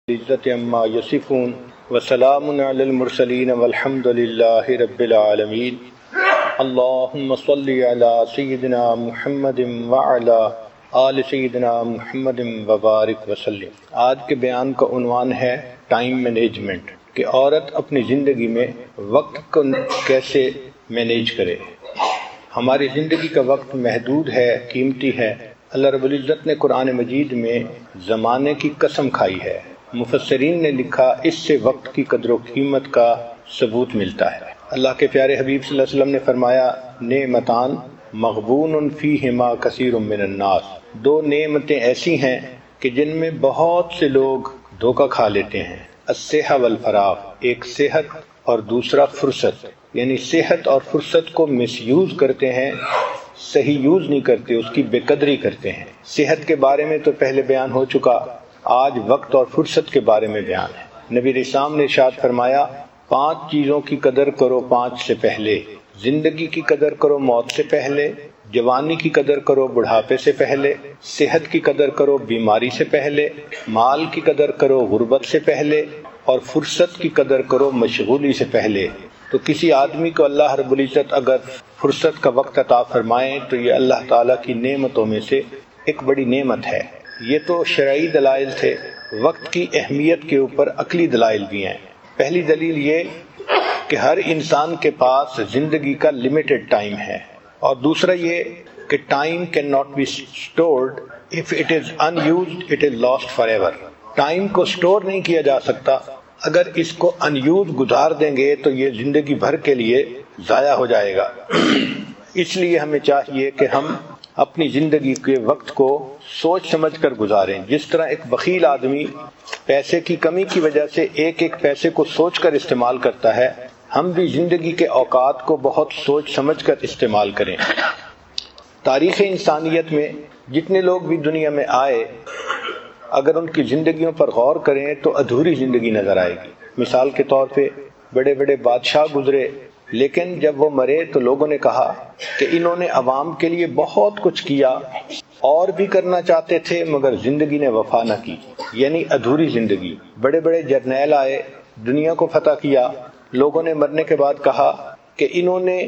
العزت عما یصفون وسلام علی المرسلین والحمد للہ رب العالمین۔ اللہم صلی علی سیدنا محمد وعلی آل سیدنا محمد وبارک وسلم۔ آج کے بیان کا عنوان ہے ٹائم مینجمنٹ، کہ عورت اپنی زندگی میں وقت کو کیسے مینیج کرے۔ ہماری زندگی کا وقت محدود ہے، قیمتی ہے۔ اللہ رب العزت نے قرآن مجید میں زمانے کی قسم کھائی ہے۔ مفسرین نے لکھا اس سے وقت کی قدر و قیمت کا ثبوت ملتا ہے۔ اللہ کے پیارے حبیب صلی اللہ علیہ وسلم نے فرمایا، نعمتان مغبون فیہما کثیر من الناس، دو نعمتیں ایسی ہیں کہ جن میں بہت سے لوگ دھوکہ کھا لیتے ہیں۔ الصحہ والفراغ، ایک صحت اور دوسرا فرصت، یعنی صحت اور فرصت کو مس یوز کرتے ہیں، صحیح یوز نہیں کرتے، اس کی بے قدری کرتے ہیں۔ صحت کے بارے میں تو پہلے بیان ہو چکا، آج وقت اور فرصت کے بارے میں بیان ہے۔ نبی اسلام نے ارشاد فرمایا، 5 چیزوں کی قدر کرو 5 سے پہلے، زندگی کی قدر کرو موت سے پہلے، جوانی کی قدر کرو بڑھاپے سے پہلے، صحت کی قدر کرو بیماری سے پہلے، مال کی قدر کرو غربت سے پہلے، اور فرصت کی قدر کرو مشغولی سے پہلے۔ تو کسی آدمی کو اللہ رب العزت اگر فرصت کا وقت عطا فرمائیں تو یہ اللہ تعالیٰ کی نعمتوں میں سے ایک بڑی نعمت ہے۔ یہ تو شرعی دلائل تھے، وقت کی اہمیت کے اوپر عقلی دلائل بھی ہیں۔ پہلی دلیل یہ کہ ہر انسان کے پاس زندگی کا لمیٹڈ ٹائم ہے، اور دوسرا یہ کہ time can not be stored, if it is unused it is lost forever. Time کو اسٹور نہیں کیا جا سکتا، اگر اس کو ان یوز گزار دیں گے تو یہ زندگی بھر کے لیے ضائع ہو جائے گا۔ اس لیے ہمیں چاہیے کہ ہم اپنی زندگی کے وقت کو سوچ سمجھ کر گزاریں۔ جس طرح ایک بخیل آدمی پیسے کی کمی کی وجہ سے ایک ایک پیسے کو سوچ کر استعمال کرتا ہے، ہم بھی زندگی کے اوقات کو بہت سوچ سمجھ کر استعمال کریں۔ تاریخ انسانیت میں جتنے لوگ بھی دنیا میں آئے، اگر ان کی زندگیوں پر غور کریں تو ادھوری زندگی نظر آئے گی۔ مثال کے طور پہ بڑے بڑے بادشاہ گزرے، لیکن جب وہ مرے تو لوگوں نے کہا کہ انہوں نے عوام کے لیے بہت کچھ کیا، اور بھی کرنا چاہتے تھے مگر زندگی نے وفا نہ کی، یعنی ادھوری زندگی۔ بڑے بڑے جرنیل آئے، دنیا کو فتح کیا، لوگوں نے مرنے کے بعد کہا کہ انہوں نے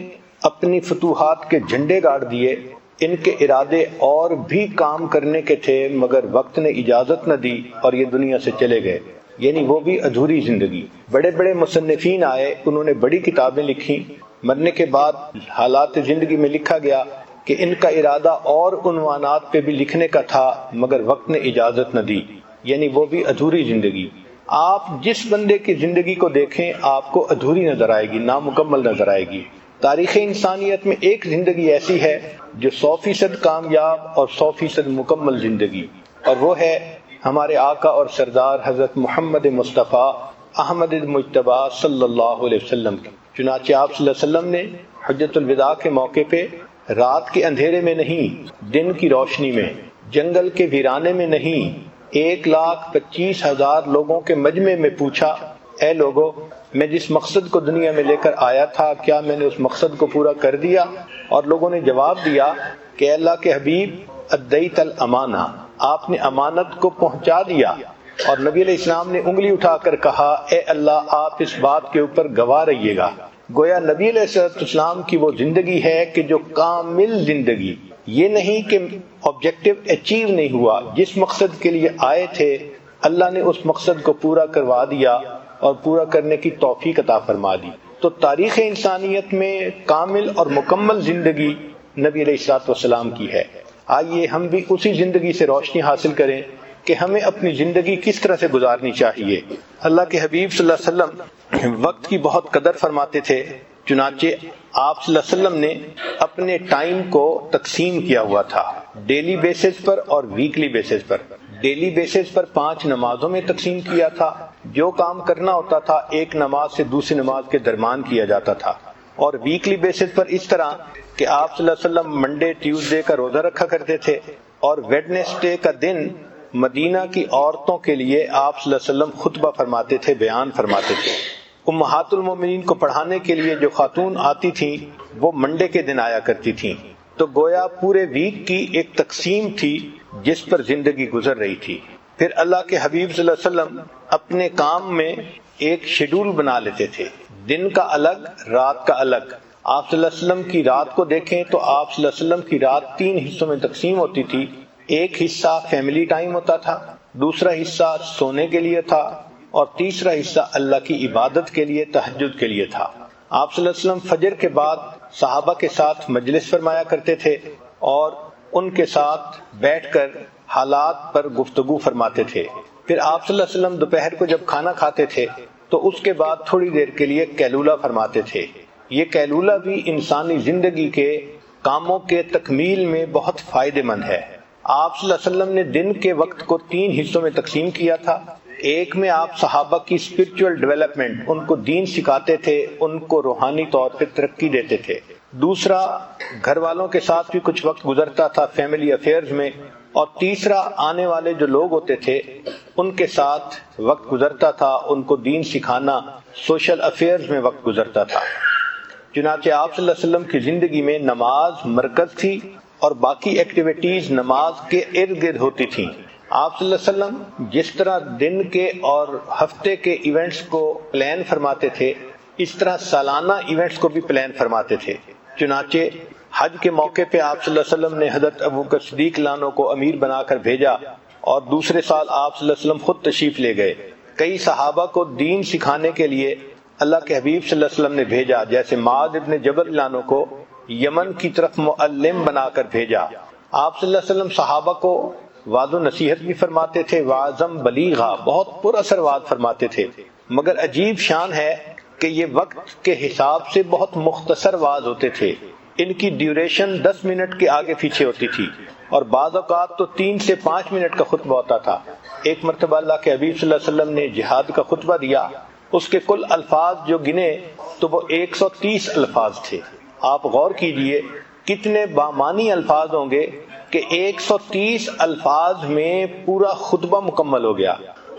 اپنی فتوحات کے جھنڈے گاڑ دیے، ان کے ارادے اور بھی کام کرنے کے تھے مگر وقت نے اجازت نہ دی اور یہ دنیا سے چلے گئے، یعنی وہ بھی ادھوری زندگی۔ بڑے بڑے مصنفین آئے، انہوں نے بڑی کتابیں لکھی، مرنے کے بعد حالات زندگی میں لکھا گیا کہ ان کا ارادہ اور عنوانات پہ بھی لکھنے کا تھا مگر وقت نے اجازت نہ دی، یعنی وہ بھی ادھوری زندگی۔ آپ جس بندے کی زندگی کو دیکھیں آپ کو ادھوری نظر آئے گی، نامکمل نظر آئے گی۔ تاریخ انسانیت میں ایک زندگی ایسی ہے جو 100% کامیاب اور 100% مکمل زندگی، اور وہ ہے ہمارے آقا اور سردار حضرت محمد مصطفیٰ احمد مجتبیٰ صلی اللہ علیہ وسلم کی۔ چنانچہ آپ صلی اللہ علیہ وسلم نے حجۃ الوداع کے موقع پہ رات کے اندھیرے میں نہیں، دن کی روشنی میں، جنگل کے ویرانے میں نہیں، 1,25,000 لوگوں کے مجمع میں پوچھا، اے لوگو، میں جس مقصد کو دنیا میں لے کر آیا تھا کیا میں نے اس مقصد کو پورا کر دیا؟ اور لوگوں نے جواب دیا کہ اللہ کے حبیب، ادیت الامانہ، آپ نے امانت کو پہنچا دیا۔ اور نبی علیہ السلام نے انگلی اٹھا کر کہا، اے اللہ، آپ اس بات کے اوپر گواہ رہیے گا۔ گویا نبی علیہ السلام کی وہ زندگی ہے کہ جو کامل زندگی، یہ نہیں کہ آبجیکٹو اچیو نہیں ہوا، جس مقصد کے لیے آئے تھے اللہ نے اس مقصد کو پورا کروا دیا اور پورا کرنے کی توفیق عطا فرما دی۔ تو تاریخ انسانیت میں کامل اور مکمل زندگی نبی علیہ السلام کی ہے۔ آئیے ہم بھی اسی زندگی سے روشنی حاصل کریں کہ ہمیں اپنی زندگی کس طرح سے گزارنی چاہیے۔ اللہ کے حبیب صلی اللہ علیہ وسلم وقت کی بہت قدر فرماتے تھے، چنانچہ آپ صلی اللہ علیہ وسلم نے اپنے ٹائم کو تقسیم کیا ہوا تھا، ڈیلی بیسس پر اور ویکلی بیسس پر۔ ڈیلی بیسس پر 5 نمازوں میں تقسیم کیا تھا، جو کام کرنا ہوتا تھا ایک نماز سے دوسری نماز کے درمیان کیا جاتا تھا، اور ویکلی بیسس پر اس طرح کہ آپ صلی اللہ علیہ وسلم منڈے ٹیوزڈے کا روزہ رکھا کرتے تھے، اور ویڈنسڈے کا دن مدینہ کی عورتوں کے لیے آپ صلی اللہ علیہ وسلم خطبہ فرماتے تھے، بیان فرماتے تھے۔ امہات المومنین کو پڑھانے کے لیے جو خاتون آتی تھیں وہ منڈے کے دن آیا کرتی تھیں۔ تو گویا پورے ویک کی ایک تقسیم تھی جس پر زندگی گزر رہی تھی۔ پھر اللہ کے حبیب صلی اللہ علیہ وسلم اپنے کام میں ایک شیڈول بنا لیتے تھے، دن کا الگ، رات کا الگ۔ آپ صلی اللہ علیہ وسلم کی رات کو دیکھیں تو آپ صلی اللہ علیہ وسلم کی رات 3 حصوں میں تقسیم ہوتی تھی۔ ایک حصہ فیملی ٹائم ہوتا تھا، دوسرا حصہ سونے کے لیے تھا، اور تیسرا حصہ اللہ کی عبادت کے لیے، تہجد کے لیے تھا۔ آپ صلی اللہ علیہ وسلم فجر کے بعد صحابہ کے ساتھ مجلس فرمایا کرتے تھے اور ان کے ساتھ بیٹھ کر حالات پر گفتگو فرماتے تھے۔ پھر آپ صلی اللہ علیہ وسلم دوپہر کو جب کھانا کھاتے تھے تو اس کے بعد تھوڑی دیر کے لیے قیلولہ فرماتے تھے۔ یہ قیلولہ بھی انسانی زندگی کے کاموں کے تکمیل میں بہت فائدہ مند ہے۔ آپ صلی اللہ علیہ وسلم نے دن کے وقت کو 3 حصوں میں تقسیم کیا تھا۔ ایک میں آپ صحابہ کی اسپرچول ڈیولپمنٹ، ان کو دین سکھاتے تھے، ان کو روحانی طور پہ ترقی دیتے تھے۔ دوسرا گھر والوں کے ساتھ بھی کچھ وقت گزرتا تھا فیملی افیئرز میں، اور تیسرا آنے والے جو لوگ ہوتے تھے ان کے ساتھ وقت گزرتا تھا، ان کو دین سکھانا، سوشل افیئرز میں وقت گزرتا تھا۔ چنانچہ آپ صلی اللہ علیہ وسلم کی زندگی میں نماز مرکز تھی اور باقی ایکٹیویٹیز نماز کے ارد گرد ہوتی تھیں۔ آپ صلی اللہ علیہ وسلم جس طرح دن کے اور ہفتے کے ایونٹس کو پلان فرماتے تھے، اس طرح سالانہ ایونٹس کو بھی پلان فرماتے تھے۔ چنانچہ حج کے موقع پہ آپ صلی اللہ علیہ وسلم نے حضرت ابوبکر صدیق لانو کو امیر بنا کر بھیجا، اور دوسرے سال آپ صلی اللہ علیہ وسلم خود تشریف لے گئے۔ کئی صحابہ کو دین سکھانے کے لیے اللہ کے حبیب صلی اللہ علیہ وسلم نے بھیجا، جیسے معاذ ابن جبل لانو کو یمن کی طرف معلم بنا کر بھیجا۔ آپ صلی اللہ علیہ وسلم صحابہ کو وعظ و نصیحت بھی فرماتے تھے، وعظم بلیغا، بہت پر اثر وعظ فرماتے تھے، مگر عجیب شان ہے کہ یہ وقت کے حساب سے بہت مختصر وعظ ہوتے تھے۔ ان کی ڈیوریشن 10 منٹ کے آگے پیچھے ہوتی تھی، اور بعض اوقات تو 3 سے 5 منٹ کا خطبہ ہوتا تھا۔ ایک مرتبہ اللہ کے حبیب صلی اللہ علیہ وسلم نے جہاد کا خطبہ دیا، اس کے کل الفاظ جو گنے تو وہ 130 الفاظ تھے۔ آپ غور کیجئے کتنے بامانی الفاظ ہوں گے کہ 130 الفاظ میں پورا خطبہ مکمل ہو گیا۔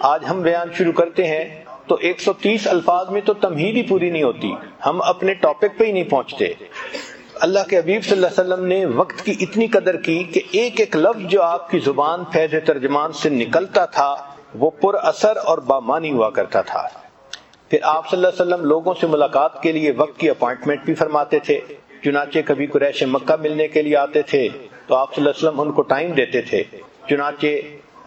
آج ہم بیان شروع کرتے ہیں تو 130 الفاظ میں تو تمہید ہی پوری نہیں ہوتی، ہم اپنے ٹاپک پہ ہی نہیں پہنچتے۔ اللہ کے حبیب صلی اللہ علیہ وسلم نے وقت کی اتنی قدر کی کہ ایک ایک لفظ جو آپ کی زبان فیض ترجمان سے نکلتا تھا وہ پر اثر اور بامانی ہوا کرتا تھا۔ پھر آپ صلی اللہ علیہ وسلم لوگوں سے ملاقات کے لیے وقت کی اپائنٹمنٹ بھی فرماتے تھے۔ چنانچہ کبھی قریش مکہ ملنے کے لیے آتے تھے تو آپ صلی اللہ علیہ وسلم ان کو ٹائم دیتے تھے۔ چنانچہ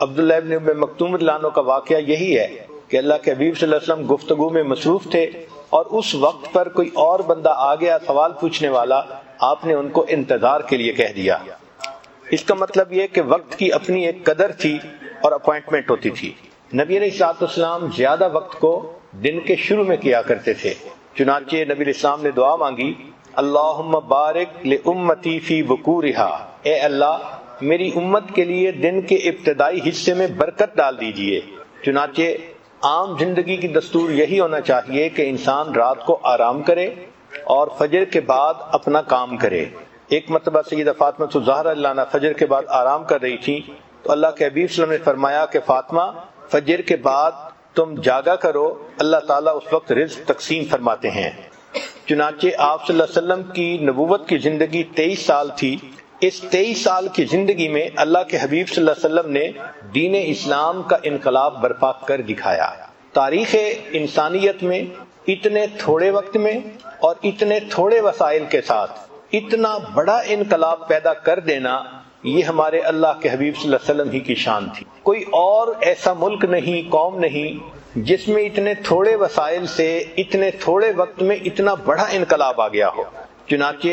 عبداللہ ابن ام مکتوم لانو کا واقعہ یہی ہے کہ اللہ کے حبیب صلی اللہ علیہ وسلم گفتگو میں مصروف تھے، اور اس وقت پر کوئی اور بندہ آ گیا سوال پوچھنے والا، آپ نے ان کو انتظار کے لیے کہہ دیا۔ اس کا مطلب یہ کہ وقت کی اپنی ایک قدر تھی اور اپوائنٹمنٹ ہوتی تھی۔ نبی علیہ الصلوۃ والسلام زیادہ وقت کو دن کے شروع میں کیا کرتے تھے۔ چنانچہ نبی علیہ السلام نے دعا مانگی، اللہم بارک لامتی فی بکورہا، اے اللہ میری امت کے لیے دن کے ابتدائی حصے میں برکت ڈال دیجئے۔ چنانچہ عام زندگی کی دستور یہی ہونا چاہیے کہ انسان رات کو آرام کرے اور فجر کے بعد اپنا کام کرے۔ ایک مرتبہ سیدہ فاطمہ الزہرا اللہ عنہا فجر کے بعد آرام کر رہی تھی تو اللہ کے حبیب صلی اللہ علیہ وسلم نے فرمایا کہ فاطمہ فجر کے بعد تم جاگا کرو، اللہ تعالیٰ اس وقت رزق تقسیم فرماتے ہیں۔ چنانچہ آپ صلی اللہ علیہ وسلم کی نبوت کی زندگی 23 سال تھی۔ اس 23 سال کی زندگی میں اللہ کے حبیب صلی اللہ علیہ وسلم نے دین اسلام کا انقلاب برپا کر دکھایا۔ تاریخ انسانیت میں اتنے تھوڑے وقت میں اور اتنے تھوڑے وسائل کے ساتھ اتنا بڑا انقلاب پیدا کر دینا، یہ ہمارے اللہ کے حبیب صلی اللہ علیہ وسلم ہی کی شان تھی۔ کوئی اور ایسا ملک نہیں، قوم نہیں جس میں اتنے تھوڑے وسائل سے اتنے تھوڑے وقت میں اتنا بڑا انقلاب آ گیا ہو۔ چنانچہ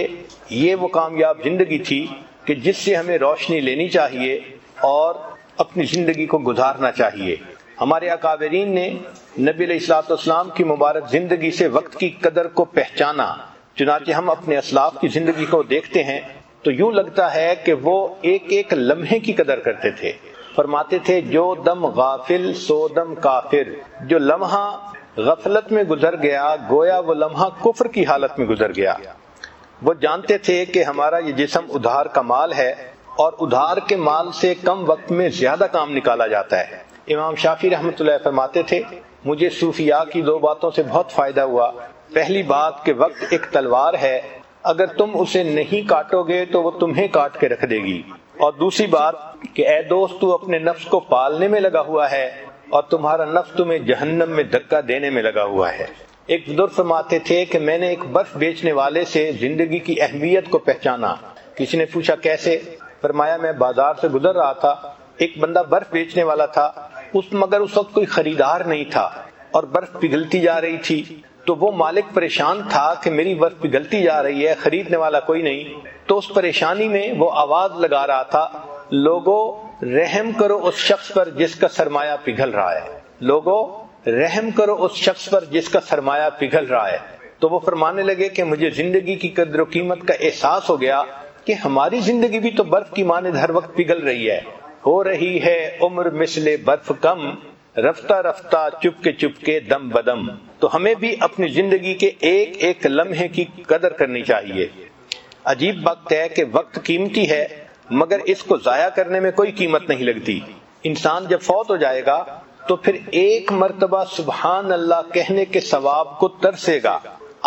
یہ وہ کامیاب زندگی تھی کہ جس سے ہمیں روشنی لینی چاہیے اور اپنی زندگی کو گزارنا چاہیے۔ ہمارے اکابرین نے نبی علیہ الصلوۃ والسلام کی مبارک زندگی سے وقت کی قدر کو پہچانا۔ چنانچہ ہم اپنے اسلاف کی زندگی کو دیکھتے ہیں تو یوں لگتا ہے کہ وہ ایک ایک لمحے کی قدر کرتے تھے۔ فرماتے تھے جو دم غافل سو دم کافر، جو لمحہ غفلت میں گزر گیا گویا وہ لمحہ کفر کی حالت میں گزر گیا۔ وہ جانتے تھے کہ ہمارا یہ جسم ادھار کا مال ہے اور ادھار کے مال سے کم وقت میں زیادہ کام نکالا جاتا ہے۔ امام شافعی رحمۃ اللہ فرماتے تھے مجھے صوفیاء کی 2 باتوں سے بہت فائدہ ہوا۔ پہلی بات کہ وقت ایک تلوار ہے، اگر تم اسے نہیں کاٹو گے تو وہ تمہیں کاٹ کے رکھ دے گی، اور دوسری بات کہ اے دوست تو اپنے نفس کو پالنے میں لگا ہوا ہے اور تمہارا نفس تمہیں جہنم میں دھکا دینے میں لگا ہوا ہے۔ ایک بزرگ فرماتے تھے کہ میں نے ایک برف بیچنے والے سے زندگی کی اہمیت کو پہچانا۔ کسی نے پوچھا کیسے؟ فرمایا میں بازار سے گزر رہا تھا، ایک بندہ برف بیچنے والا تھا، مگر اس وقت کوئی خریدار نہیں تھا اور برف پگھلتی جا رہی تھی، تو وہ مالک پریشان تھا کہ میری برف پگھلتی جا رہی ہے، خریدنے والا کوئی نہیں۔ تو اس پریشانی میں وہ آواز لگا رہا تھا، لوگوں رحم کرو اس شخص پر جس کا سرمایہ پگھل رہا ہے، لوگوں رحم کرو اس شخص پر جس کا سرمایہ پگھل رہا ہے۔ تو وہ فرمانے لگے کہ مجھے زندگی کی قدر و قیمت کا احساس ہو گیا کہ ہماری زندگی بھی تو برف کی مانند ہر وقت پگھل رہی ہے، ہو رہی ہے عمر مثل برف کم، رفتہ رفتہ چپ کے دم بدم۔ تو ہمیں بھی اپنی زندگی کے ایک ایک لمحے کی قدر کرنی چاہیے۔ عجیب وقت ہے کہ وقت قیمتی ہے مگر اس کو ضائع کرنے میں کوئی قیمت نہیں لگتی۔ انسان جب فوت ہو جائے گا تو پھر ایک مرتبہ سبحان اللہ کہنے کے ثواب کو ترسے گا۔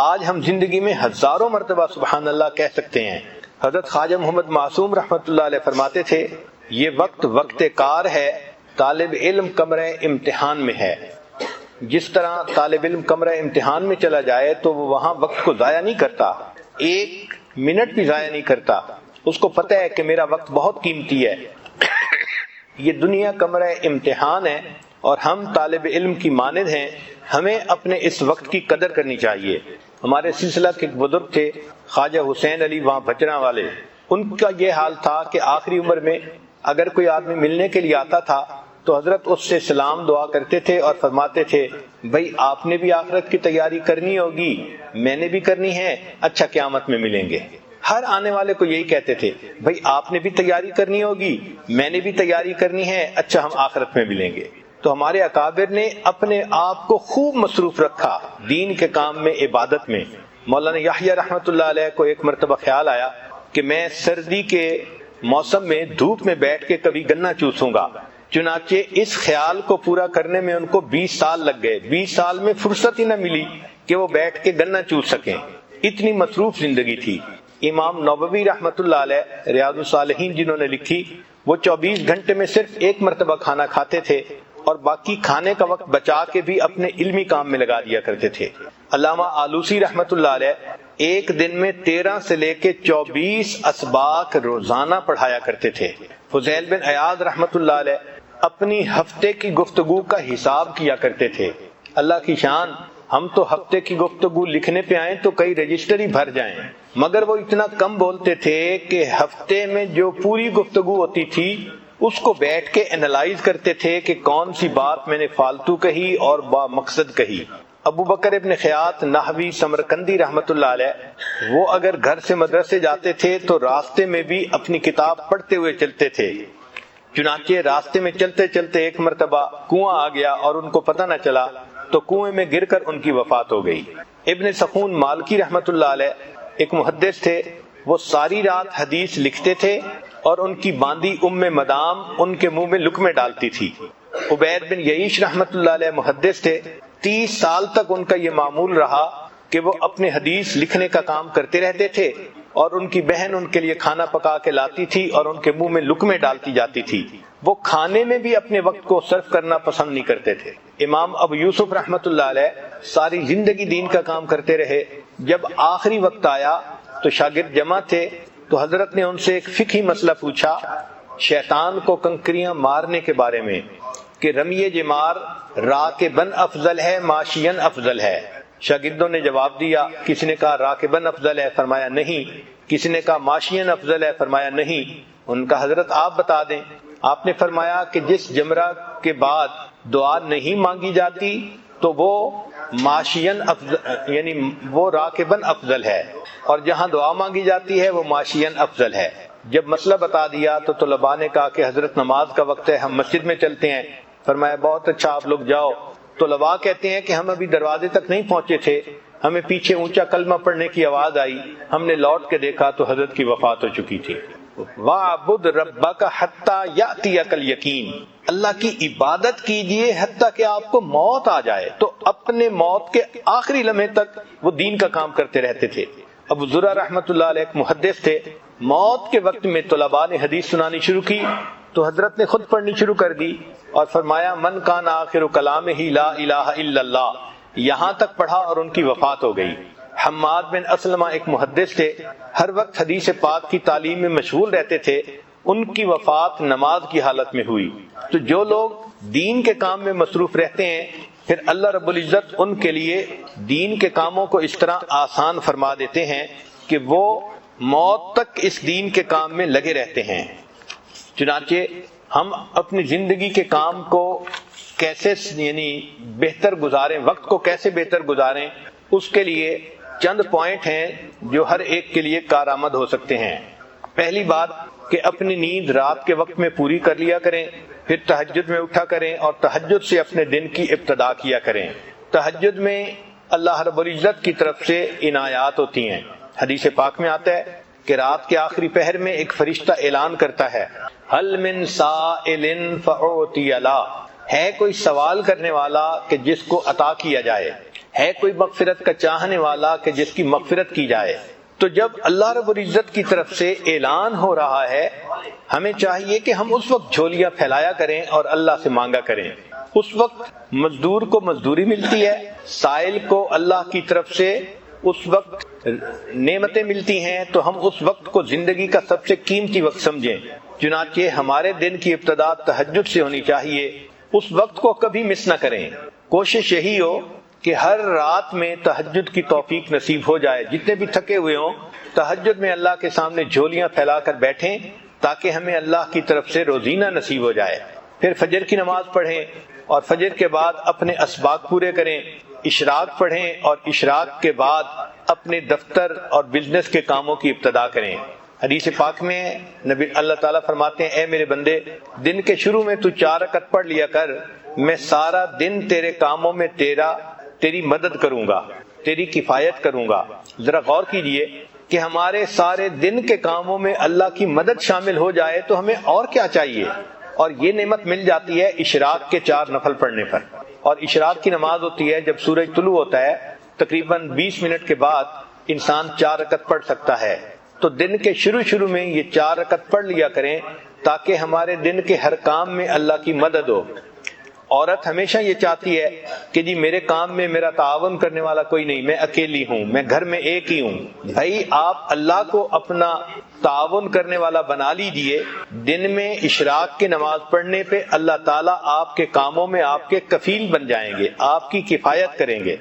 آج ہم زندگی میں ہزاروں مرتبہ سبحان اللہ کہہ سکتے ہیں۔ حضرت خواجہ محمد معصوم رحمۃ اللہ علیہ فرماتے تھے، یہ وقت کار ہے، طالب علم کمرہ امتحان میں ہے۔ جس طرح طالب علم کمرہ امتحان میں چلا جائے تو وہ وہاں وقت کو ضائع نہیں کرتا، ایک منٹ بھی ضائع نہیں کرتا، اس کو پتہ ہے کہ میرا وقت بہت قیمتی ہے۔ یہ دنیا کمرہ امتحان ہے اور ہم طالب علم کی مانند ہیں، ہمیں اپنے اس وقت کی قدر کرنی چاہیے۔ ہمارے سلسلہ کے ایک بزرگ تھے خواجہ حسین علی وہاں بچراں والے، ان کا یہ حال تھا کہ آخری عمر میں اگر کوئی آدمی ملنے کے لیے آتا تھا تو حضرت اس سے سلام دعا کرتے تھے اور فرماتے تھے، بھائی آپ نے بھی آخرت کی تیاری کرنی ہوگی، میں نے بھی کرنی ہے، اچھا قیامت میں ملیں گے۔ ہر آنے والے کو یہی کہتے تھے، بھائی آپ نے بھی تیاری کرنی ہوگی، میں نے بھی تیاری کرنی ہے، اچھا ہم آخرت میں ملیں گے۔ تو ہمارے اکابر نے اپنے آپ کو خوب مصروف رکھا دین کے کام میں، عبادت میں۔ مولانا یحییٰ رحمۃ اللہ علیہ کو ایک مرتبہ خیال آیا کہ میں سردی کے موسم میں دھوپ میں بیٹھ کے کبھی گنا چوسوں گا، چنانچہ اس خیال کو پورا کرنے میں ان کو 20 سال لگ گئے۔ 20 سال میں فرصت ہی نہ ملی کہ وہ بیٹھ کے گنا چوس سکیں، اتنی مصروف زندگی تھی۔ امام نووی رحمۃ اللہ علیہ ریاض الصالحین جنہوں نے لکھی، وہ 24 گھنٹے میں صرف ایک مرتبہ کھانا کھاتے تھے اور باقی کھانے کا وقت بچا کے بھی اپنے علمی کام میں لگا دیا کرتے تھے۔ علامہ آلوسی رحمۃ اللہ علیہ ایک دن میں 13 سے لے کے 24 اسباق روزانہ پڑھایا کرتے تھے۔ فضیل بن عیاض رحمۃ اللہ علیہ اپنی ہفتے کی گفتگو کا حساب کیا کرتے تھے۔ اللہ کی شان، ہم تو ہفتے کی گفتگو لکھنے پہ آئیں تو کئی رجسٹر ہی بھر جائیں، مگر وہ اتنا کم بولتے تھے کہ ہفتے میں جو پوری گفتگو ہوتی تھی اس کو بیٹھ کے انالائز کرتے تھے کہ کون سی بات میں نے فالتو کہی اور با مقصد کہی۔ ابو بکر ابن خیاط نحوی سمرقندی رحمۃ اللہ علیہ، وہ اگر گھر سے مدرسے جاتے تھے تو راستے میں بھی اپنی کتاب پڑھتے ہوئے چلتے تھے۔ چنانچہ راستے میں چلتے چلتے ایک مرتبہ کنواں آ گیا اور ان کو پتہ نہ چلا تو کنویں میں گر کر ان کی وفات ہو گئی۔ ابن سخون مالکی رحمۃ اللہ علیہ ایک محدث تھے، وہ ساری رات حدیث لکھتے تھے اور ان کی باندی مدام ان کے منہ میں لقمے ڈالتی تھی۔ عبید بن یعیش رحمۃ اللہ علیہ محدث تھے، 30 سال تک ان کا یہ معمول رہا کہ وہ اپنے حدیث لکھنے کا کام کرتے رہتے تھے اور ان کی بہن ان کے لیے کھانا پکا کے لاتی تھی اور ان کے منہ میں لقمے ڈالتی جاتی تھی۔ وہ کھانے میں بھی اپنے وقت کو صرف کرنا پسند نہیں کرتے تھے۔ امام ابو یوسف رحمۃ اللہ علیہ ساری زندگی دین کا کام کرتے رہے، جب آخری وقت آیا تو شاگرد جمع تھے تو حضرت نے ان سے ایک فقہی مسئلہ پوچھا شیطان کو کنکریاں مارنے کے بارے میں کہ رمیے جمار راکبن افضل ہے ماشین افضل ہے۔ شاگردوں نے جواب دیا، کسی نے کہا راکبن افضل ہے، فرمایا نہیں، کسی نے کہا ماشین افضل ہے، فرمایا نہیں۔ ان کا حضرت آپ بتا دیں۔ آپ نے فرمایا کہ جس جمرہ کے بعد دعا نہیں مانگی جاتی تو وہ ماشین افضل یعنی وہ راکبن افضل ہے، اور جہاں دعا مانگی جاتی ہے وہ ماشین افضل ہے۔ جب مسئلہ بتا دیا تو طلباء نے کہا کہ حضرت نماز کا وقت ہے، ہم مسجد میں چلتے ہیں۔ فرمایا بہت اچھا، آپ لوگ جاؤ۔ طلباء کہتے ہیں کہ ہم ابھی دروازے تک نہیں پہنچے تھے، ہمیں پیچھے اونچا کلمہ پڑھنے کی آواز آئی، ہم نے لوٹ کے دیکھا تو حضرت کی وفات ہو چکی تھی۔ وَاعْبُدْ رَبَّكَ حَتَّى يَأْتِيَكَ الْيَقِينُ، اللہ کی عبادت کیجئے حتیٰ کہ آپ کو موت آ جائے۔ تو اپنے موت کے آخری لمحے تک وہ دین کا کام کرتے رہتے تھے۔ ابو زرع رحمۃ اللہ علیہ ایک محدث تھے، موت کے وقت میں طلباء نے حدیث سنانی شروع کی تو حضرت نے خود پڑھنی شروع کر دی اور فرمایا من کان آخر کلامہ لا الہ الا اللہ، یہاں تک پڑھا اور ان کی وفات ہو گئی۔ حماد بن اسلمہ ایک محدث تھے، ہر وقت حدیث پاک کی تعلیم میں مشغول رہتے تھے، ان کی وفات نماز کی حالت میں ہوئی۔ تو جو لوگ دین کے کام میں مصروف رہتے ہیں پھر اللہ رب العزت ان کے لیے دین کے کاموں کو اس طرح آسان فرما دیتے ہیں کہ وہ موت تک اس دین کے کام میں لگے رہتے ہیں۔ چنانچہ ہم اپنی زندگی کے کام کو کیسے بہتر گزاریں، وقت کو کیسے بہتر گزاریں، اس کے لیے چند پوائنٹ ہیں جو ہر ایک کے لیے کارآمد ہو سکتے ہیں۔ پہلی بات کہ اپنی نیند رات کے وقت میں پوری کر لیا کریں، پھر تہجد میں اٹھا کریں اور تہجد سے اپنے دن کی ابتدا کیا کریں۔ تہجد میں اللہ رب العزت کی طرف سے عنایات ہوتی ہیں۔ حدیث پاک میں آتا ہے کہ رات کے آخری پہر میں ایک فرشتہ اعلان کرتا ہے ہل من سائل فاعطی له، ہے کوئی سوال کرنے والا کہ جس کو عطا کیا جائے، ہے کوئی مغفرت کا چاہنے والا کہ جس کی مغفرت کی جائے۔ تو جب اللہ رب العزت کی طرف سے اعلان ہو رہا ہے ہمیں چاہیے کہ ہم اس وقت جھولیاں پھیلایا کریں اور اللہ سے مانگا کریں۔ اس وقت مزدور کو مزدوری ملتی ہے، سائل کو اللہ کی طرف سے اس وقت نعمتیں ملتی ہیں، تو ہم اس وقت کو زندگی کا سب سے قیمتی وقت سمجھیں۔ چنانچہ ہمارے دن کی ابتدا تہجد سے ہونی چاہیے، اس وقت کو کبھی مس نہ کریں۔ کوشش یہی ہو کہ ہر رات میں تہجد کی توفیق نصیب ہو جائے، جتنے بھی تھکے ہوئے ہوں تہجد میں اللہ کے سامنے جھولیاں پھیلا کر بیٹھیں تاکہ ہمیں اللہ کی طرف سے روزینہ نصیب ہو جائے۔ پھر فجر کی نماز پڑھیں اور فجر کے بعد اپنے اسباق پورے کریں، اشراق پڑھیں اور اشراق کے بعد اپنے دفتر اور بزنس کے کاموں کی ابتدا کریں۔ حدیث پاک میں نبی اللہ تعالیٰ فرماتے ہیں اے میرے بندے، دن کے شروع میں تو 4 رکعت پڑھ لیا کر، میں سارا دن تیرے کاموں میں تیری مدد کروں گا، تیری کفایت کروں گا۔ ذرا غور کیجئے کہ ہمارے سارے دن کے کاموں میں اللہ کی مدد شامل ہو جائے تو ہمیں اور کیا چاہیے، اور یہ نعمت مل جاتی ہے اشراق کے 4 نفل پڑھنے پر۔ اور اشراق کی نماز ہوتی ہے جب سورج طلوع ہوتا ہے، تقریباً 20 منٹ کے بعد انسان 4 رکعت پڑھ سکتا ہے۔ تو دن کے شروع میں یہ 4 رکعت پڑھ لیا کریں تاکہ ہمارے دن کے ہر کام میں اللہ کی مدد ہو۔ عورت ہمیشہ یہ چاہتی ہے کہ جی میرے کام میں میرا تعاون کرنے والا کوئی نہیں، میں اکیلی ہوں، میں گھر میں ایک ہی ہوں۔ بھائی آپ اللہ کو اپنا تعاون کرنے والا بنا لیجئے، دن میں اشراق کی نماز پڑھنے پہ اللہ تعالیٰ آپ کے کاموں میں آپ کے کفیل بن جائیں گے، آپ کی کفایت کریں گے۔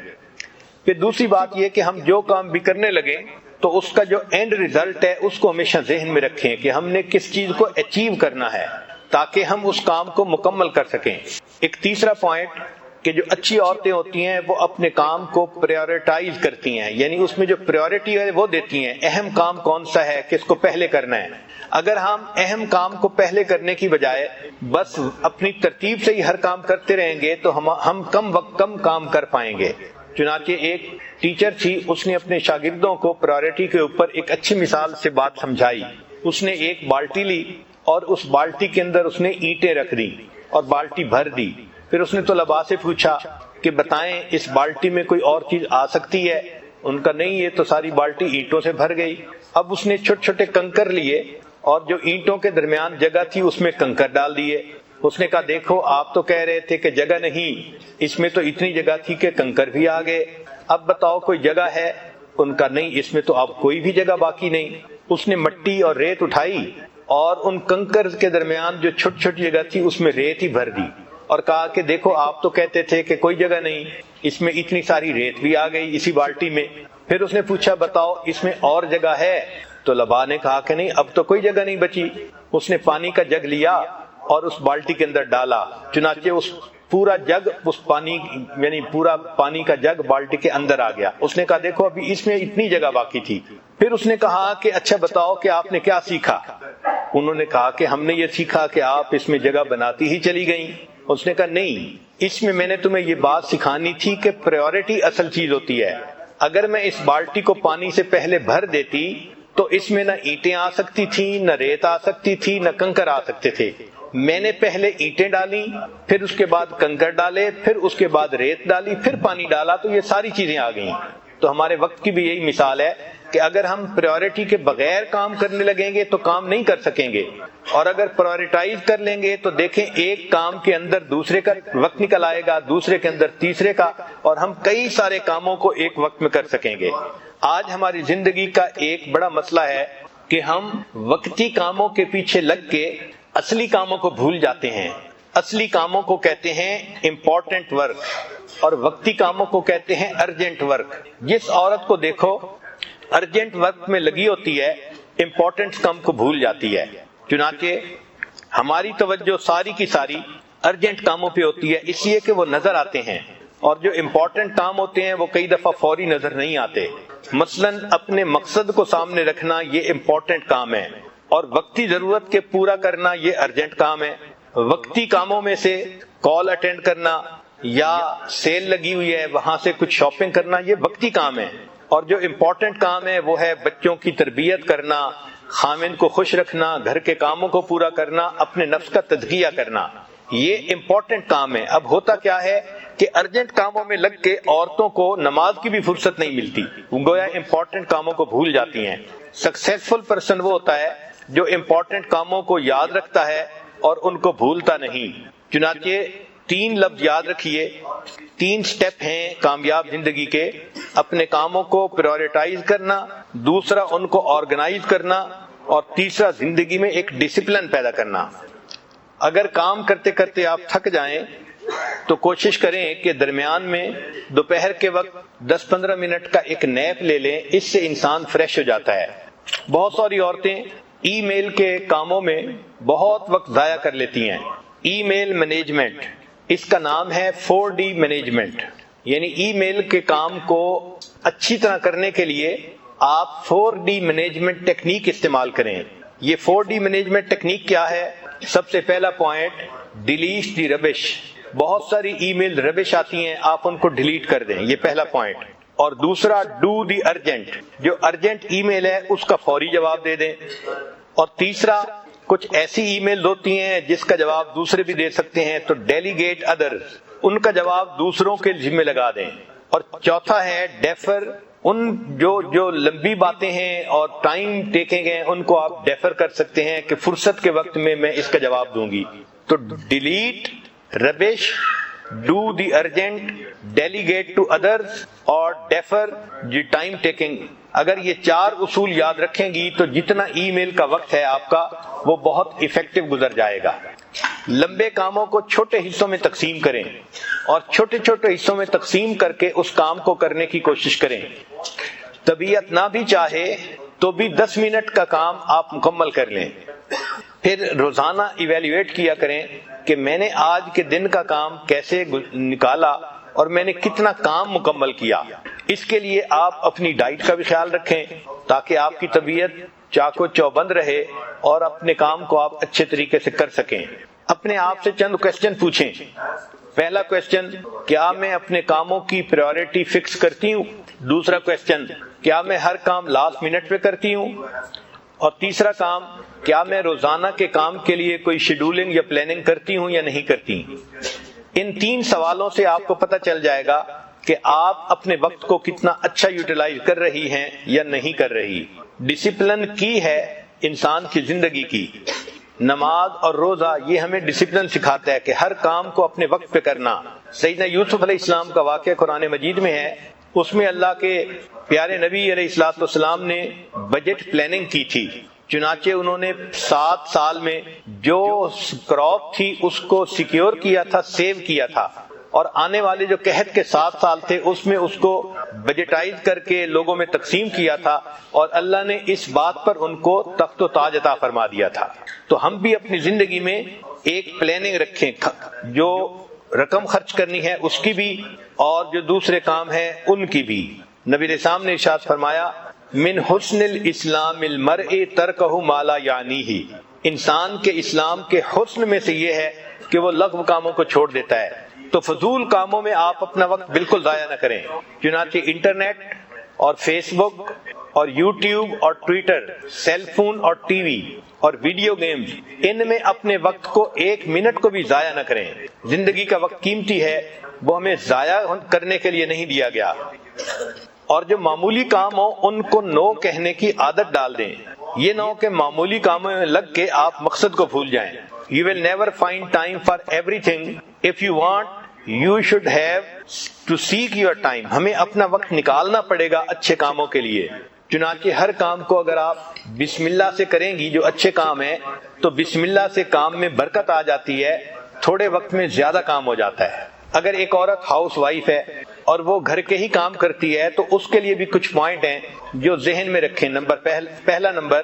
پھر دوسری بات یہ کہ ہم جو کام بھی کرنے لگیں تو اس کا جو اینڈ ریزلٹ ہے اس کو ہمیشہ ذہن میں رکھیں کہ ہم نے کس چیز کو اچیو کرنا ہے تاکہ ہم اس کام کو مکمل کر سکیں۔ ایک تیسرا پوائنٹ کہ جو اچھی عورتیں ہوتی ہیں وہ اپنے کام کو پریورٹائز کرتی ہیں، یعنی اس میں جو پریورٹی ہے وہ دیتی ہیں، اہم کام کون سا ہے، کس کو پہلے کرنا ہے۔ اگر ہم اہم کام کو پہلے کرنے کی بجائے بس اپنی ترتیب سے ہی ہر کام کرتے رہیں گے تو ہم کم وقت کم کام کر پائیں گے۔ چنانچہ ایک ٹیچر تھی، اس نے اپنے شاگردوں کو پریورٹی کے اوپر ایک اچھی مثال سے بات سمجھائی۔ اس نے ایک بالٹی لی اور اس بالٹی کے اندر اس نے اینٹیں رکھ دی اور بالٹی بھر دی۔ پھر اس نے طلباء سے پوچھا کہ بتائیں اس بالٹی میں کوئی اور چیز آ سکتی ہے؟ ان کا نہیں، یہ تو ساری بالٹی اینٹوں سے بھر گئی۔ اب اس نے چھوٹے چھوٹے کنکر لیے اور جو اینٹوں کے درمیان جگہ تھی اس میں کنکر ڈال دیے۔ اس نے کہا دیکھو آپ تو کہہ رہے تھے کہ جگہ نہیں، اس میں تو اتنی جگہ تھی کہ کنکر بھی آ گئے، اب بتاؤ کوئی جگہ ہے؟ ان کا نہیں، اس میں تو اب کوئی بھی جگہ باقی نہیں۔ اس نے مٹی اور ریت اٹھائی اور ان کنکر کے درمیان جو چھوٹی چھوٹی جگہ تھی اس میں ریت ہی بھر دی اور کہا کہ دیکھو آپ تو کہتے تھے کہ کوئی جگہ نہیں، اس میں اتنی ساری ریت بھی آ گئی اسی بالٹی میں۔ پھر اس نے پوچھا بتاؤ اس میں اور جگہ ہے؟ تو طلباء نے کہا کہ نہیں، اب تو کوئی جگہ نہیں بچی۔ اس نے پانی کا جگ لیا اور اس بالٹی کے اندر ڈالا، چنانچہ اس پورا جگ اس پانی یعنی پورا پانی کا جگ بالٹی کے اندر آ گیا۔ اس نے کہا دیکھو ابھی اس میں اتنی جگہ باقی تھی۔ پھر اس نے کہا کہ اچھا بتاؤ کہ آپ نے کیا سیکھا؟ انہوں نے کہا کہ ہم نے یہ سیکھا کہ آپ اس میں جگہ بناتی ہی چلی گئیں۔ اس نے کہا نہیں، اس میں نے تمہیں یہ بات سکھانی تھی کہ پریورٹی اصل چیز ہوتی ہے۔ اگر میں اس بالٹی کو پانی سے پہلے بھر دیتی تو اس میں نہ اینٹیں آ سکتی تھیں، نہ ریت آ سکتی تھی، نہ کنکر آ سکتے تھے۔ میں نے پہلے اینٹیں ڈالی، پھر اس کے بعد کنکر ڈالے، پھر اس کے بعد ریت ڈالی، پھر پانی ڈالا، تو یہ ساری چیزیں آ گئیں۔ تو ہمارے وقت کی بھی یہی مثال ہے کہ اگر ہم پریورٹی کے بغیر کام کرنے لگیں گے تو کام نہیں کر سکیں گے، اور اگر پریورٹائز کر لیں گے تو دیکھیں ایک کام کے اندر دوسرے کا وقت نکل آئے گا، دوسرے کے اندر تیسرے کا، اور ہم کئی سارے کاموں کو ایک وقت میں کر سکیں گے۔ آج ہماری زندگی کا ایک بڑا مسئلہ ہے کہ ہم وقتی کاموں کے پیچھے لگ کے اصلی کاموں کو بھول جاتے ہیں۔ اصلی کاموں کو کہتے ہیں امپورٹنٹ ورک، اور وقتی کاموں کو کہتے ہیں ارجنٹ ورک۔ جس عورت کو دیکھو ارجنٹ ورک میں لگی ہوتی ہے، امپورٹنٹ کام کو بھول جاتی ہے۔ چنانچہ ہماری توجہ ساری کی ساری ارجنٹ کاموں پہ ہوتی ہے، اس لیے کہ وہ نظر آتے ہیں، اور جو امپورٹنٹ کام ہوتے ہیں وہ کئی دفعہ فوری نظر نہیں آتے۔ مثلاً اپنے مقصد کو سامنے رکھنا یہ امپورٹنٹ کام ہے، اور وقتی ضرورت کے پورا کرنا یہ ارجنٹ کام ہے۔ وقتی کاموں میں سے کال اٹینڈ کرنا یا سیل لگی ہوئی ہے وہاں سے کچھ شاپنگ کرنا یہ وقتی کام ہے، اور جو امپورٹنٹ کام ہے وہ ہے بچوں کی تربیت کرنا، خامن کو خوش رکھنا، گھر کے کاموں کو پورا کرنا، اپنے نفس کا تزکیہ کرنا، یہ امپورٹنٹ کام ہے۔ اب ہوتا کیا ہے کہ ارجنٹ کاموں میں لگ کے عورتوں کو نماز کی بھی فرصت نہیں ملتی، گویا امپورٹنٹ کاموں کو بھول جاتی ہیں۔ سکسیسفل پرسن وہ ہوتا ہے جو امپورٹنٹ کاموں کو یاد رکھتا ہے اور ان کو بھولتا نہیں۔ چنانچہ 3 لفظ یاد رکھیے، 3 سٹیپ ہیں کامیاب زندگی کے: اپنے کاموں کو پریورٹائز کرنا، دوسرا ان کو آرگنائز کرنا، اور تیسرا زندگی میں ایک ڈسپلن پیدا کرنا۔ اگر کام کرتے کرتے آپ تھک جائیں تو کوشش کریں کہ درمیان میں دوپہر کے وقت 10-15 منٹ کا ایک نیپ لے لیں، اس سے انسان فریش ہو جاتا ہے۔ بہت ساری عورتیں ای میل کے کاموں میں بہت وقت ضائع کر لیتی ہیں۔ ای میل مینجمنٹ، اس کا نام ہے 4D مینجمنٹ، یعنی ای میل کے کام کو اچھی طرح کرنے کے لیے آپ 4D مینجمنٹ ٹیکنیک استعمال کریں۔ یہ 4D مینجمنٹ ٹیکنیک کیا ہے؟ سب سے پہلا پوائنٹ، ڈیلیٹ دی ربش۔ بہت ساری ای میل ربش آتی ہیں، آپ ان کو ڈیلیٹ کر دیں، یہ پہلا پوائنٹ۔ اور دوسرا، ڈو دی ارجنٹ، جو ارجنٹ ای میل ہے اس کا فوری جواب دے دیں۔ اور تیسرا، کچھ ایسی ای میل ہوتی ہیں جس کا جواب دوسرے بھی دے سکتے ہیں، تو ڈیلیگیٹ ادرز، ان کا جواب دوسروں کے ذمہ لگا دیں۔ اور چوتھا ہے ڈیفر، ان جو لمبی باتیں ہیں اور ٹائم ٹیکنگ ہیں ان کو آپ ڈیفر کر سکتے ہیں کہ فرصت کے وقت میں اس کا جواب دوں گی۔ تو delete, rubbish, do the urgent, delegate to others اور ڈیفر دی ٹائم ٹیکنگ، اگر یہ 4 اصول یاد رکھیں گی تو جتنا ای میل کا وقت ہے آپ کا وہ بہت ایفیکٹو گزر جائے گا۔ لمبے کاموں کو چھوٹے حصوں میں تقسیم کریں، اور چھوٹے چھوٹے حصوں میں تقسیم کر کے اس کام کو کرنے کی کوشش کریں۔ طبیعت نہ بھی چاہے تو بھی 10 منٹ کا کام آپ مکمل کر لیں۔ پھر روزانہ ایویلیویٹ کیا کریں کہ میں نے آج کے دن کا کام کیسے نکالا اور میں نے کتنا کام مکمل کیا۔ اس کے لیے آپ اپنی ڈائٹ کا بھی خیال رکھیں تاکہ آپ کی طبیعت چاق و چوبند رہے اور اپنے کام کو آپ اچھے طریقے سے کر سکیں۔ اپنے آپ سے چند کوسچن پوچھیں۔ پہلا کوسچن، کیا میں اپنے کاموں کی پریورٹی فکس کرتی ہوں؟ دوسرا کوسچن، کیا میں ہر کام لاسٹ منٹ پہ کرتی ہوں؟ اور تیسرا کام، کیا میں روزانہ کے کام کے لیے کوئی شیڈولنگ یا پلاننگ کرتی ہوں یا نہیں کرتی؟ ان 3 سوالوں سے آپ کو پتہ چل جائے گا کہ آپ اپنے وقت کو کتنا اچھا یوٹیلائز کر رہی ہیں یا نہیں کر رہی۔ ڈسپلن کی ہے انسان کی زندگی کی۔ نماز اور روزہ یہ ہمیں ڈسپلن سکھاتا ہے کہ ہر کام کو اپنے وقت پہ کرنا۔ سیدنا یوسف علیہ السلام کا واقعہ قرآن مجید میں ہے، اس میں اللہ کے پیارے نبی علیہ السلام نے بجٹ پلاننگ کی تھی۔ چنانچہ انہوں نے 7 سال میں جو کراپ تھی اس کو سیکیور کیا تھا، سیو کیا تھا، اور آنے والے جو قحط کے 7 سال تھے اس میں اس کو بجٹائز کر کے لوگوں میں تقسیم کیا تھا، اور اللہ نے اس بات پر ان کو تخت و تاج عطا فرما دیا تھا۔ تو ہم بھی اپنی زندگی میں ایک پلاننگ رکھیں، جو رقم خرچ کرنی ہے اس کی بھی اور جو دوسرے کام ہیں ان کی بھی۔ نبی علیہ السلام نے ارشاد فرمایا، من حسن الاسلام المرء ترکہ ما لا یعنیہ، انسان کے اسلام کے حسن میں سے یہ ہے کہ وہ لغو کاموں کو چھوڑ دیتا ہے۔ تو فضول کاموں میں آپ اپنا وقت بالکل ضائع نہ کریں۔ چنانچہ انٹرنیٹ اور فیس بک اور یوٹیوب اور ٹویٹر، سیل فون اور ٹی وی اور ویڈیو گیمز، ان میں اپنے وقت کو 1 منٹ کو بھی ضائع نہ کریں۔ زندگی کا وقت قیمتی ہے، وہ ہمیں ضائع کرنے کے لیے نہیں دیا گیا۔ اور جو معمولی کام ہو ان کو نو کہنے کی عادت ڈال دیں. یہ نہ ہو کہ معمولی کاموں میں لگ کے آپ مقصد کو بھول جائیں. You will never find time for everything. If you want, you should have to seek your time. ہمیں اپنا وقت نکالنا پڑے گا اچھے کاموں کے لیے. چنانچہ ہر کام کو اگر آپ بسم اللہ سے کریں گی جو اچھے کام ہیں تو بسم اللہ سے کام میں برکت آ جاتی ہے, تھوڑے وقت میں زیادہ کام ہو جاتا ہے. اگر ایک عورت ہاؤس وائف ہے اور وہ گھر کے ہی کام کرتی ہے تو اس کے لیے بھی کچھ پوائنٹ ہیں جو ذہن میں رکھیں. پہلا نمبر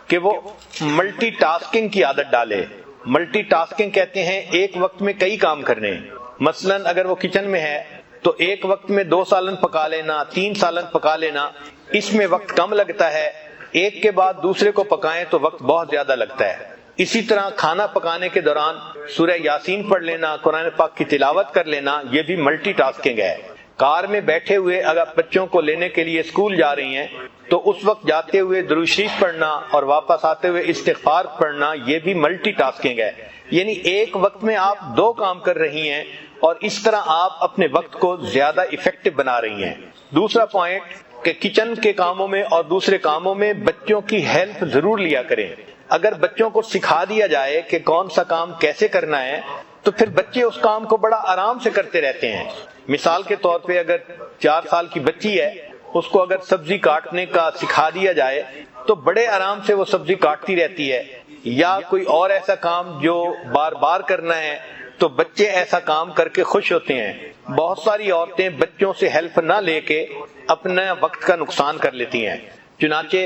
کہ وہ ملٹی ٹاسکنگ کی عادت ڈالے. ملٹی ٹاسکنگ کہتے ہیں ایک وقت میں کئی کام کرنے. مثلا اگر وہ کچن میں ہے تو ایک وقت میں 2 سالن پکا لینا, 3 سالن پکا لینا, اس میں وقت کم لگتا ہے. ایک کے بعد دوسرے کو پکائیں تو وقت بہت زیادہ لگتا ہے. اسی طرح کھانا پکانے کے دوران سورہ یاسین پڑھ لینا, قرآن پاک کی تلاوت کر لینا, یہ بھی ملٹی ٹاسکنگ ہے. کار میں بیٹھے ہوئے اگر بچوں کو لینے کے لیے اسکول جا رہی ہیں تو اس وقت جاتے ہوئے درود شریف پڑھنا اور واپس آتے ہوئے استغفار پڑھنا, یہ بھی ملٹی ٹاسکنگ ہے. یعنی ایک وقت میں آپ 2 کام کر رہی ہیں اور اس طرح آپ اپنے وقت کو زیادہ ایفیکٹو بنا رہی ہیں. دوسرا پوائنٹ کہ کچن کے کاموں میں اور دوسرے کاموں میں بچوں کی ہیلپ ضرور لیا کریں. اگر بچوں کو سکھا دیا جائے کہ کون سا کام کیسے کرنا ہے تو پھر بچے اس کام کو بڑا آرام سے کرتے رہتے ہیں. مثال کے طور پہ اگر 4 سال کی بچی ہے, اس کو اگر سبزی کاٹنے کا سکھا دیا جائے تو بڑے آرام سے وہ سبزی کاٹتی رہتی ہے. یا کوئی اور ایسا کام جو بار بار کرنا ہے تو بچے ایسا کام کر کے خوش ہوتے ہیں. بہت ساری عورتیں بچوں سے ہیلپ نہ لے کے اپنا وقت کا نقصان کر لیتی ہیں. چنانچہ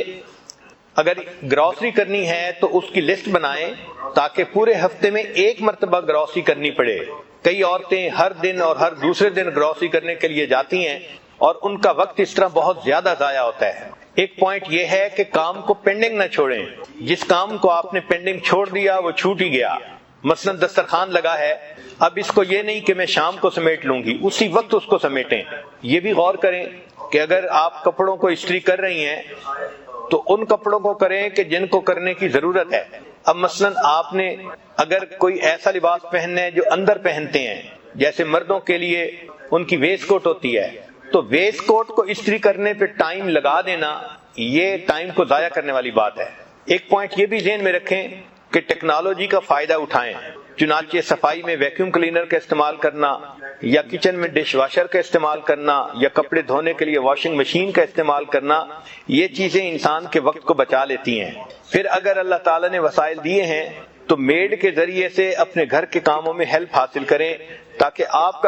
اگر گروسری کرنی ہے تو اس کی لسٹ بنائیں تاکہ پورے ہفتے میں ایک مرتبہ گروسری کرنی پڑے. کئی عورتیں ہر دن اور ہر دوسرے دن گروسری کرنے کے لیے جاتی ہیں اور ان کا وقت اس طرح بہت زیادہ ضائع ہوتا ہے. ایک پوائنٹ یہ ہے کہ کام کو پینڈنگ نہ چھوڑیں. جس کام کو آپ نے پینڈنگ چھوڑ دیا وہ چھوٹ ہی گیا. مثلا دسترخوان لگا ہے, اب اس کو یہ نہیں کہ میں شام کو سمیٹ لوں گی, اسی وقت اس کو سمیٹیں. یہ بھی غور کریں کہ اگر آپ کپڑوں کو استری کر رہی ہیں تو ان کپڑوں کو کریں کہ جن کو کرنے کی ضرورت ہے. اب مثلا آپ نے اگر کوئی ایسا لباس پہننا ہے جو اندر پہنتے ہیں, جیسے مردوں کے لیے ان کی ویسٹ کوٹ ہوتی ہے, تو ویسٹ کوٹ کو استری کرنے پہ ٹائم لگا دینا یہ ٹائم کو ضائع کرنے والی بات ہے. ایک پوائنٹ یہ بھی ذہن میں رکھیں کہ ٹیکنالوجی کا فائدہ اٹھائیں. چنانچہ صفائی میں ویکیوم کلینر کا استعمال کرنا, یا کچن میں ڈش واشر کا استعمال کرنا, یا کپڑے دھونے کے لیے واشنگ مشین کا استعمال کرنا, یہ چیزیں انسان کے وقت کو بچا لیتی ہیں. پھر اگر اللہ تعالیٰ نے وسائل دیے ہیں تو میڈ کے ذریعے سے اپنے گھر کے کاموں میں ہیلپ حاصل کریں تاکہ آپ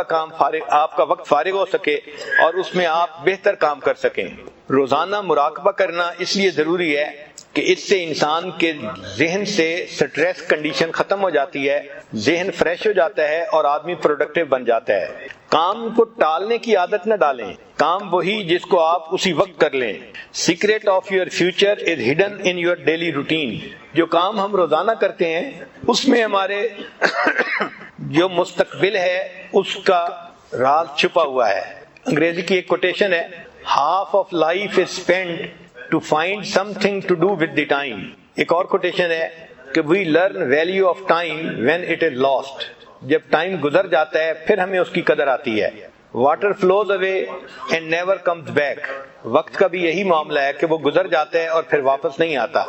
کا وقت فارغ ہو سکے اور اس میں آپ بہتر کام کر سکیں. روزانہ مراقبہ کرنا اس لیے ضروری ہے کہ اس سے انسان کے ذہن سے سٹریس کنڈیشن ختم ہو جاتی ہے, ذہن فریش ہو جاتا ہے اور آدمی پروڈکٹیو بن جاتا ہے. کام کو ٹالنے کی عادت نہ ڈالیں, کام وہی جس کو آپ اسی وقت کر لیں. Secret of your future is hidden in your daily routine. جو کام ہم روزانہ کرتے ہیں اس میں ہمارے جو مستقبل ہے اس کا راز چھپا ہوا ہے. انگریزی کی ایک کوٹیشن ہے, half of life is spent to find something to do with the time. ایک اور کوٹیشن ہے کہ we learn value of time when it is lost. جب ٹائم گزر جاتا ہے پھر ہمیں اس کی قدر آتی ہے. Water flows away and never comes back. وقت کا بھی یہی معاملہ ہے کہ وہ گزر جاتا ہے اور پھر واپس نہیں آتا.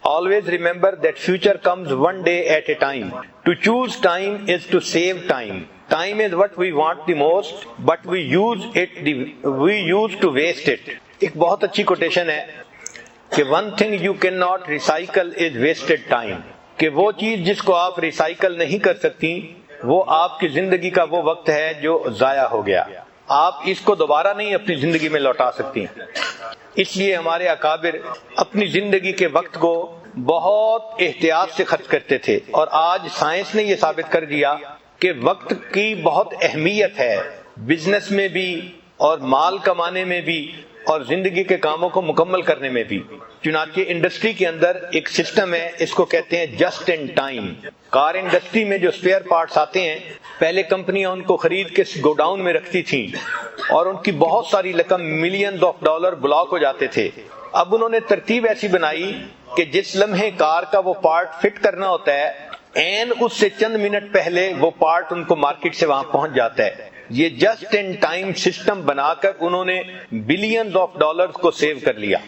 Always remember that future comes one day at a time. To choose time is to save time. Time is what we want the most, but we use to waste it. ایک بہت اچھی کوٹیشن ہے کہ one thing you cannot recycle is wasted time. کہ وہ چیز جس کو آپ ریسائیکل نہیں کر سکتی وہ آپ کی زندگی کا وہ وقت ہے جو ضائع ہو گیا. آپ اس کو دوبارہ نہیں اپنی زندگی میں لوٹا سکتی. اس لیے ہمارے اکابر اپنی زندگی کے وقت کو بہت احتیاط سے خرچ کرتے تھے, اور آج سائنس نے یہ ثابت کر دیا کہ وقت کی بہت اہمیت ہے, بزنس میں بھی اور مال کمانے میں بھی اور زندگی کے کاموں کو مکمل کرنے میں بھی. چنانچہ انڈسٹری کے اندر ایک سسٹم ہے, اس کو کہتے ہیں just in time. Car industry میں جو اسپیئر پارٹس آتے ہیں پہلے کمپنیاں ان کو خرید کے گوڈاؤن میں رکھتی تھیں اور ان کی بہت ساری رقم ملینز آف ڈالر بلاک ہو جاتے تھے. اب انہوں نے ترتیب ایسی بنائی کہ جس لمحے کار کا وہ پارٹ فٹ کرنا ہوتا ہے اس سے چند منٹ پہلے وہ پارٹ ان کو مارکیٹ سے وہاں پہنچ جاتا ہے. یہ جسٹ ان ٹائم سسٹم بنا کر انہوں نے بلینز آف ڈالرز کو سیو کر لیا۔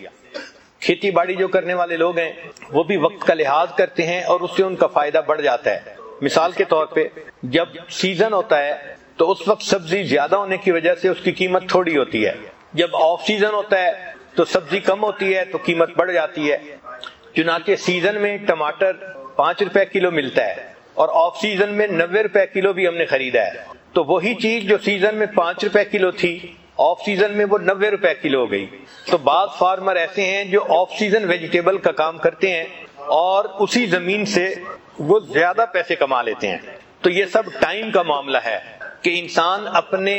کھیتی باڑی جو کرنے والے لوگ ہیں وہ بھی وقت کا لحاظ کرتے ہیں اور اس سے ان کا فائدہ بڑھ جاتا ہے۔ مثال کے طور پہ جب سیزن ہوتا ہے تو اس وقت سبزی زیادہ ہونے کی وجہ سے اس کی قیمت تھوڑی ہوتی ہے، جب آف سیزن ہوتا ہے تو سبزی کم ہوتی ہے تو قیمت بڑھ جاتی ہے۔ چنانچہ سیزن میں ٹماٹر 5 روپے کلو ملتا ہے اور آف سیزن میں 90 روپے کلو بھی ہم نے خریدا ہے، تو وہی چیز جو سیزن میں 5 روپے کلو تھی آف سیزن میں وہ 90 روپے کلو ہو گئی۔ تو بعض فارمر ایسے ہیں جو آف سیزن ویجیٹیبل کا کام کرتے ہیں اور اسی زمین سے وہ زیادہ پیسے کما لیتے ہیں۔ تو یہ سب ٹائم کا معاملہ ہے کہ انسان اپنے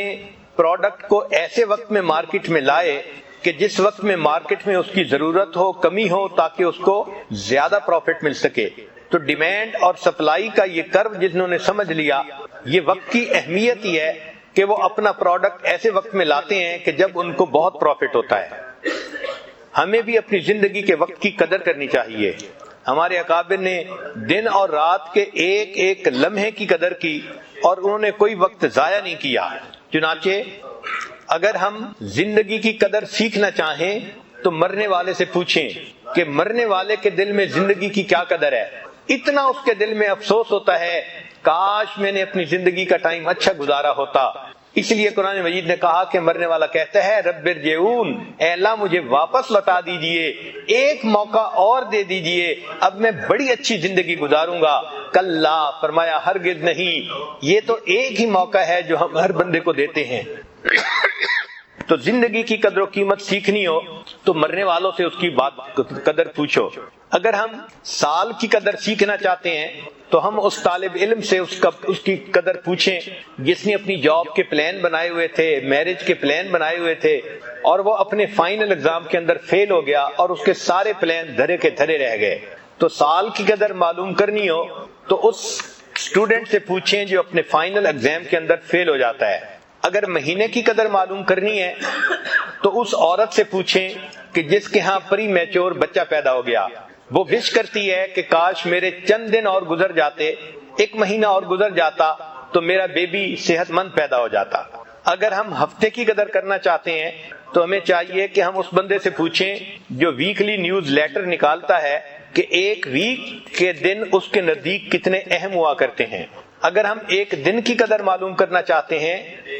پروڈکٹ کو ایسے وقت میں مارکیٹ میں لائے کہ جس وقت میں مارکیٹ میں اس کی ضرورت ہو، کمی ہو، تاکہ اس کو زیادہ پروفٹ مل سکے۔ تو ڈیمانڈ اور سپلائی کا یہ کرو جنہوں نے سمجھ لیا، یہ وقت کی اہمیت ہی ہے کہ وہ اپنا پروڈکٹ ایسے وقت میں لاتے ہیں کہ جب ان کو بہت پروفٹ ہوتا ہے۔ ہمیں بھی اپنی زندگی کے وقت کی قدر کرنی چاہیے۔ ہمارے اکابر نے دن اور رات کے ایک ایک لمحے کی قدر کی اور انہوں نے کوئی وقت ضائع نہیں کیا۔ چنانچہ اگر ہم زندگی کی قدر سیکھنا چاہیں تو مرنے والے سے پوچھیں کہ مرنے والے کے دل میں زندگی کی کیا قدر ہے۔ اتنا اس کے دل میں افسوس ہوتا ہے کاش میں نے اپنی زندگی کا ٹائم اچھا گزارا ہوتا۔ اس لیے قرآن مجید نے کہا کہ مرنے والا کہتا ہے رب ارجعون، اے اللہ مجھے واپس لوٹا دیجئے، ایک موقع اور دے دیجئے، اب میں بڑی اچھی زندگی گزاروں گا۔ کلا، فرمایا ہرگز نہیں، یہ تو ایک ہی موقع ہے جو ہم ہر بندے کو دیتے ہیں۔ تو زندگی کی قدر و قیمت سیکھنی ہو تو مرنے والوں سے اس کی بات قدر پوچھو۔ اگر ہم سال کی قدر سیکھنا چاہتے ہیں تو ہم اس طالب علم سے اس کی قدر پوچھیں جس نے اپنی جاب کے پلان بنائے ہوئے تھے، میرج کے پلان بنائے ہوئے تھے اور وہ اپنے فائنل ایگزام کے اندر فیل ہو گیا اور اس کے سارے پلان دھرے کے دھرے رہ گئے۔ تو سال کی قدر معلوم کرنی ہو تو اس اسٹوڈنٹ سے پوچھیں جو اپنے فائنل ایگزام کے اندر فیل ہو جاتا ہے۔ اگر مہینے کی قدر معلوم کرنی ہے تو اس عورت سے پوچھیں کہ جس کے ہاں پری میچور بچہ پیدا ہو گیا، وہ وش کرتی ہے کہ کاش میرے چند دن اور گزر جاتے، 1 مہینہ اور گزر جاتا تو میرا بیبی صحت مند پیدا ہو جاتا۔ اگر ہم ہفتے کی قدر کرنا چاہتے ہیں تو ہمیں چاہیے کہ ہم اس بندے سے پوچھیں جو ویکلی نیوز لیٹر نکالتا ہے کہ ایک ویک کے دن اس کے نزدیک کتنے اہم ہوا کرتے ہیں۔ اگر ہم ایک دن کی قدر معلوم کرنا چاہتے ہیں،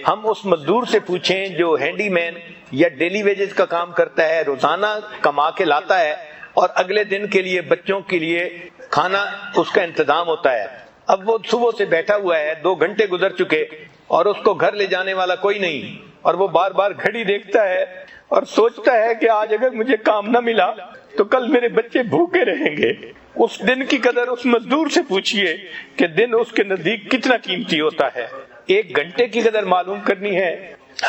ہم اس مزدور سے پوچھیں جو ہینڈی مین یا ڈیلی ویجز کا کام کرتا ہے، روزانہ کما کے لاتا ہے اور اگلے دن کے لیے بچوں کے لیے کھانا اس کا انتظام ہوتا ہے۔ اب وہ صبح سے بیٹھا ہوا ہے، 2 گھنٹے گزر چکے اور اس کو گھر لے جانے والا کوئی نہیں، اور وہ بار بار گھڑی دیکھتا ہے اور سوچتا ہے کہ آج اگر مجھے کام نہ ملا تو کل میرے بچے بھوکے رہیں گے۔ اس دن کی قدر اس مزدور سے پوچھئے کہ دن اس کے نزدیک کتنا قیمتی ہوتا ہے۔ 1 گھنٹے کی قدر معلوم کرنی ہے،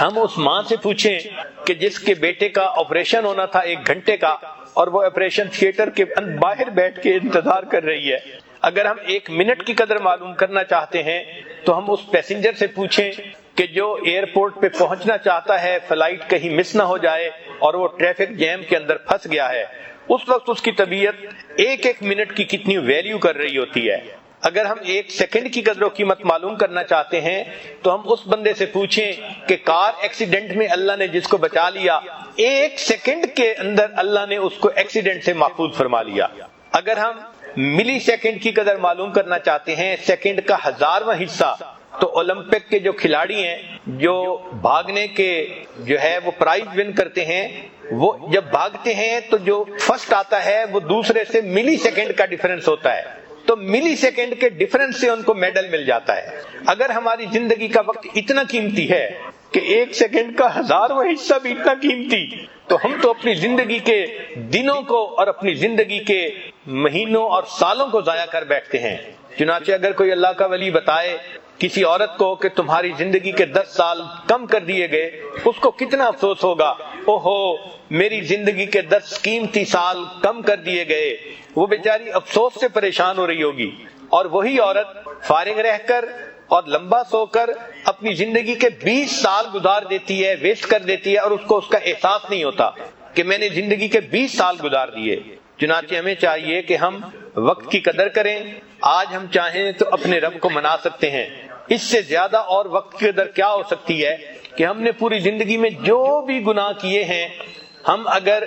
ہم اس ماں سے پوچھیں کہ جس کے بیٹے کا آپریشن ہونا تھا 1 گھنٹے کا اور وہ آپریشن تھیٹر کے باہر بیٹھ کے انتظار کر رہی ہے۔ اگر ہم 1 منٹ کی قدر معلوم کرنا چاہتے ہیں تو ہم اس پیسنجر سے پوچھیں کہ جو ایئرپورٹ پہ پہنچنا چاہتا ہے، فلائٹ کہیں مس نہ ہو جائے اور وہ ٹریفک جیم کے اندر پھنس گیا ہے، اس وقت اس کی طبیعت 1 منٹ کی کتنی ویلیو کر رہی ہوتی ہے۔ اگر ہم 1 سیکنڈ کی قدر و قیمت معلوم کرنا چاہتے ہیں تو ہم اس بندے سے پوچھیں کہ کار ایکسیڈنٹ میں اللہ نے جس کو بچا لیا، 1 سیکنڈ کے اندر اللہ نے اس کو ایکسیڈنٹ سے محفوظ فرما لیا۔ اگر ہم ملی سیکنڈ کی قدر معلوم کرنا چاہتے ہیں، سیکنڈ کا 1000واں حصہ، تو اولمپک کے جو کھلاڑی ہیں جو بھاگنے کے جو ہے وہ پرائز ون کرتے ہیں، وہ جب بھاگتے ہیں تو جو فرسٹ آتا ہے وہ دوسرے سے ملی سیکنڈ کا ڈیفرنس ہوتا ہے، تو ملی سیکنڈ کے ڈیفرنس سے ان کو میڈل مل جاتا ہے۔ اگر ہماری زندگی کا وقت اتنا قیمتی ہے کہ 1 سیکنڈ کا 1000واں حصہ بھی اتنا قیمتی، تو ہم تو اپنی زندگی کے دنوں کو اور اپنی زندگی کے مہینوں اور سالوں کو ضائع کر بیٹھتے ہیں۔ چنانچہ اگر کوئی اللہ کا ولی بتائے کسی عورت کو کہ تمہاری زندگی کے 10 سال کم کر دیے گئے، اس کو کتنا افسوس ہوگا، اوہو میری زندگی کے 10 قیمتی سال کم کر دیے گئے، وہ بیچاری افسوس سے پریشان ہو رہی ہوگی۔ اور وہی عورت فارغ رہ کر اور لمبا سو کر اپنی زندگی کے 20 سال گزار دیتی ہے، ویسٹ کر دیتی ہے، اور اس کو اس کا احساس نہیں ہوتا کہ میں نے زندگی کے 20 سال گزار دیے۔ چنانچہ ہمیں چاہیے کہ ہم وقت کی قدر کریں۔ آج ہم چاہیں تو اپنے رب کو منا سکتے ہیں، اس سے زیادہ اور وقت کی قدر کیا ہو سکتی ہے کہ ہم نے پوری زندگی میں جو بھی گناہ کیے ہیں، ہم اگر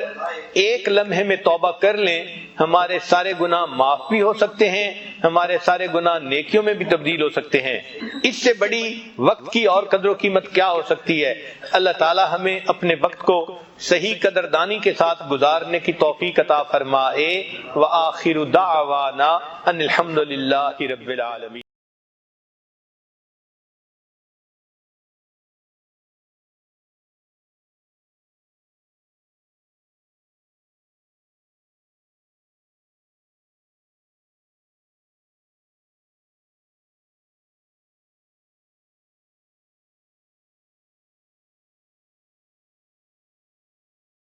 ایک لمحے میں توبہ کر لیں، ہمارے سارے گناہ معاف بھی ہو سکتے ہیں، ہمارے سارے گناہ نیکیوں میں بھی تبدیل ہو سکتے ہیں۔ اس سے بڑی وقت کی اور قدر و قیمت کیا ہو سکتی ہے؟ اللہ تعالی ہمیں اپنے وقت کو صحیح قدردانی کے ساتھ گزارنے کی توفیق عطا فرمائے۔ وآخر دعوانا ان الحمد للہ رب العالمین۔